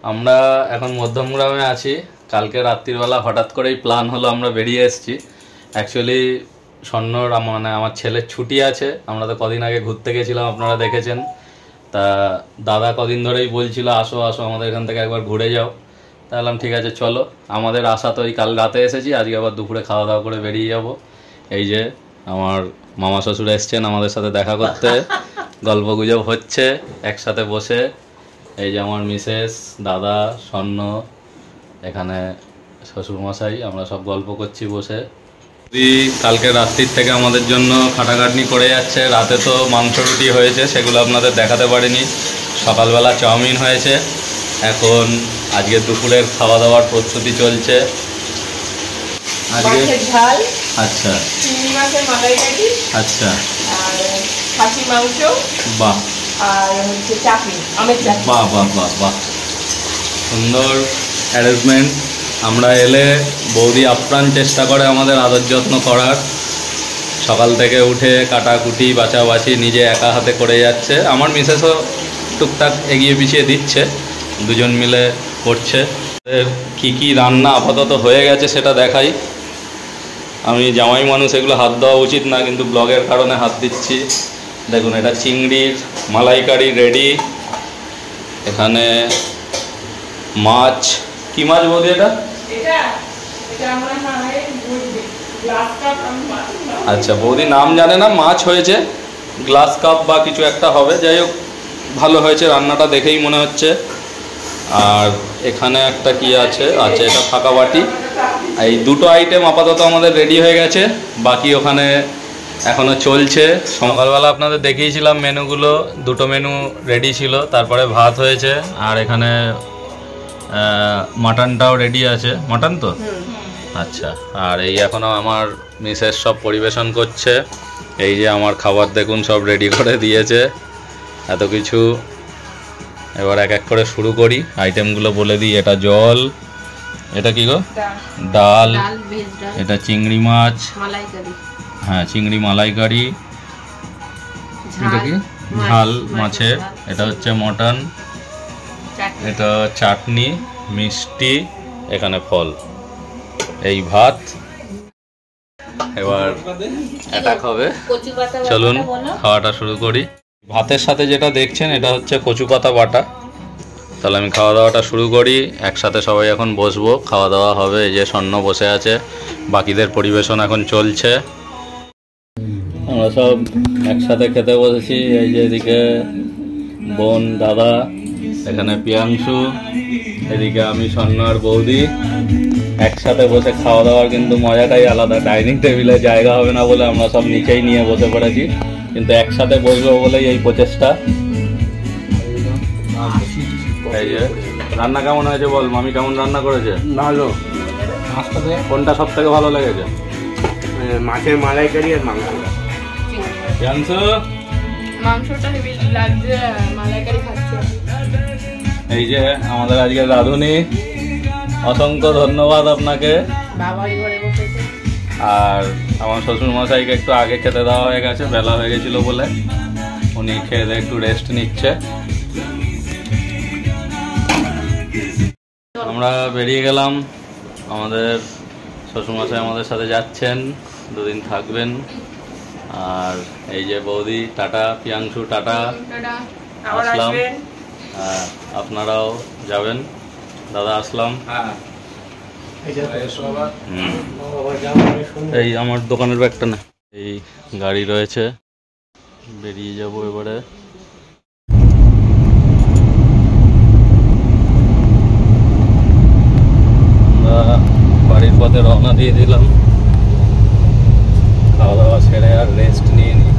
আমরা এখন মধ্যমগ্রামে আছি। কালকে রাত্রিবেলা হঠাৎ করেই প্ল্যান হলো, আমরা বেরিয়ে এসেছি। অ্যাকচুয়ালি স্বর্ণর মানে আমার ছেলের ছুটি আছে। আমরা তো কদিন আগে ঘুরতে গেছিলাম, আপনারা দেখেছেন। তা দাদা কদিন ধরেই বলছিল আসো আসো আমাদের এখান থেকে একবার ঘুরে যাও। তা বললাম ঠিক আছে চলো। আমাদের আশা তো এই কাল রাতে এসেছি, আজকে আবার দুপুরে খাওয়া দাওয়া করে বেরিয়ে যাব। এই যে আমার মামা শ্বশুর এসছেন আমাদের সাথে দেখা করতে, গল্প গুজব হচ্ছে একসাথে বসে। এই যে আমার মিসেস, দাদা, স্বর্ণ, এখানে শ্বশুরমশাই, আমরা সব গল্প করছি বসে। কালকে রাত্রির থেকে আমাদের জন্য খাটাখাটনি করে যাচ্ছে। রাতে তো মাংস রুটি হয়েছে, সেগুলো আপনাদের দেখাতে পারিনি। সকালবেলা চাউমিন হয়েছে। এখন আজকে দুপুরের খাওয়া দাওয়ার প্রস্তুতি চলছে। আজকে ঝাল, আচ্ছা, চিংড়ি মাছের মালাইকারি, আচ্ছা, আর খাসি মাংস, বাহ, আর হচ্ছে চাটনি, আমের চাটনি। বাহ বাহ বাহ বাহ, সুন্দর অ্যারেঞ্জমেন্ট। আমরা এলে বৌদি আপ্রাণ চেষ্টা করে আমাদের আদর যত্ন করার। সকাল থেকে উঠে কাটাকুটি বাছাবাছি নিজে একা হাতে করে যাচ্ছে। আমার মিসেসও টুকটাক এগিয়ে পিছিয়ে দিচ্ছে, দুজন মিলে করছে। কী কী রান্না আপাতত হয়ে গেছে সেটা দেখাই। আমি জামাই মানুষ, এগুলো হাত দেওয়া উচিত না, কিন্তু ব্লগের কারণে হাত দিচ্ছি। দেখুন, এটা চিংড়ির মালাইকারি রেডি। এখানে মাছ, কি মাছ বৌদি এটা? আচ্ছা, বৌদি নাম জানে না, মাছ হয়েছে, গ্লাস কাপ বা কিছু একটা হবে। যাই হোক, ভালো হয়েছে রান্নাটা দেখেই মনে হচ্ছে। আর এখানে একটা কি আছে, আচ্ছা এটা ফাঁকা বাটি। এই দুটো আইটেম আপাতত আমাদের রেডি হয়ে গেছে, বাকি ওখানে এখনও চলছে। সকালবেলা আপনাদের দেখিয়েছিলাম মেনুগুলো, দুটো মেনু রেডি ছিল, তারপরে ভাত হয়েছে। আর এখানে মাটনটাও রেডি আছে। মাটন তো, আচ্ছা। আর এই এখনও আমার মিসেস সব পরিবেশন করছে। এই যে আমার খাবার দেখুন সব রেডি করে দিয়েছে, এত কিছু। এবার এক এক করে শুরু করি, আইটেমগুলো বলে দিই। এটা জল, এটা কি গো? ডাল, এটা চিংড়ি মাছ, হ্যাঁ চিংড়ি মালাইকারি, এটা কি ঝাল মাছের, এটা হচ্ছে মটন, এটা চাটনি, মিষ্টি, এখানে ফল, এই ভাত। এবার অ্যাটাক হবে, চলুন খাওয়াটা শুরু করি। ভাতের সাথে যেটা দেখছেন এটা হচ্ছে কচু পাতা বাটা। তাহলে আমি খাওয়া দাওয়াটা শুরু করি। একসাথে সবাই এখন বসবো, খাওয়া দাওয়া হবে। এই যে স্বর্ণ বসে আছে, বাকিদের পরিবেশন এখন চলছে। আমরা সব একসাথে খেতে বসেছি। এই যে এদিকে বোন, দাদা, এখানে প্রিয়াংশু, এদিকে আমি, স্বর্ণ আর বৌদি। একসাথে বসে খাওয়া দাওয়ার কিন্তু মজাটাই আলাদা। ডাইনিং টেবিলে জায়গা হবে না বলে আমরা সব নিচেই নিয়ে বসে পড়েছি, কিন্তু একসাথে বসবো বলেই এই প্রচেষ্টা। এই যে রান্না কেমন হয়েছে বল, মামি কেমন রান্না করেছে? ভালো। কোনটা সব থেকে ভালো লেগেছে? মাছের মালাইকারি আর মাংসটা। মাংসটা হেভি লাগছে, মালাইকারি খাচ্ছে। এই যে আমাদের আজকে রাঁধুনি, অসংখ্য ধন্যবাদ আপনাকে। আর আমার শ্বশুর মশাইকে একটু আগে খেতে দেওয়া হয়ে গেছে, বেলা হয়ে গেছিল বলে উনি খেয়ে একটু রেস্ট নিচ্ছে। আমরা বেরিয়ে গেলাম। আমাদের শ্বশুরমশাই আমাদের সাথে যাচ্ছেন, দুদিন থাকবেন। আর এই যে বৌদি, টাটা। প্রিয়াংশু, টাটা, আসলাম। আপনারাও যাবেন। দাদা, আসলাম। এই আমার দোকানের ব্যাগটা না, এই গাড়ি রয়েছে, বেরিয়ে যাব এবারে। বাড়ির পথে রওনা দিয়ে দিলাম। খাওয়া দাওয়া সেরে আর রেস্ট নিয়ে নিই,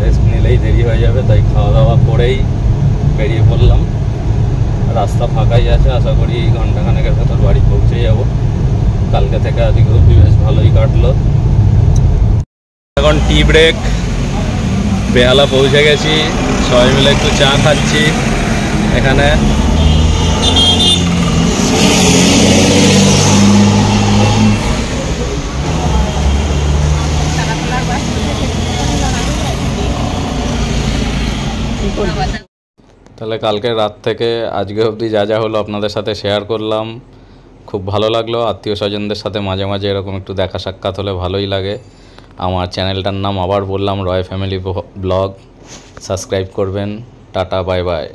রেস্ট নিলেই দেরি হয়ে যাবে, তাই খাওয়া দাওয়া করেই বেরিয়ে পড়লাম। রাস্তা ফাঁকাই আছে, আশা করি ঘন্টাখানেকের ভেতর বাড়ি পৌঁছে যাব। কালকে থেকে আজকে অবধি বেশ ভালোই কাটলো। এখন টি ব্রেক, বেহালা পৌঁছে গেছি। সবাই মিলে একটু চা খাচ্ছি এখানে। তাহলে কালকে রাত থেকে আজকে অবধি যা যা হলো আপনাদের সাথে শেয়ার করলাম। খুব ভালো লাগলো, আত্মীয় স্বজনদের সাথে মাঝে মাঝে এরকম একটু দেখা সাক্ষাৎ হলে ভালোই লাগে। আমার চ্যানেলটার নাম আবার বললাম রয় ফ্যামিলি ব্লগ। সাবস্ক্রাইব করবেন। Tata, bye bye.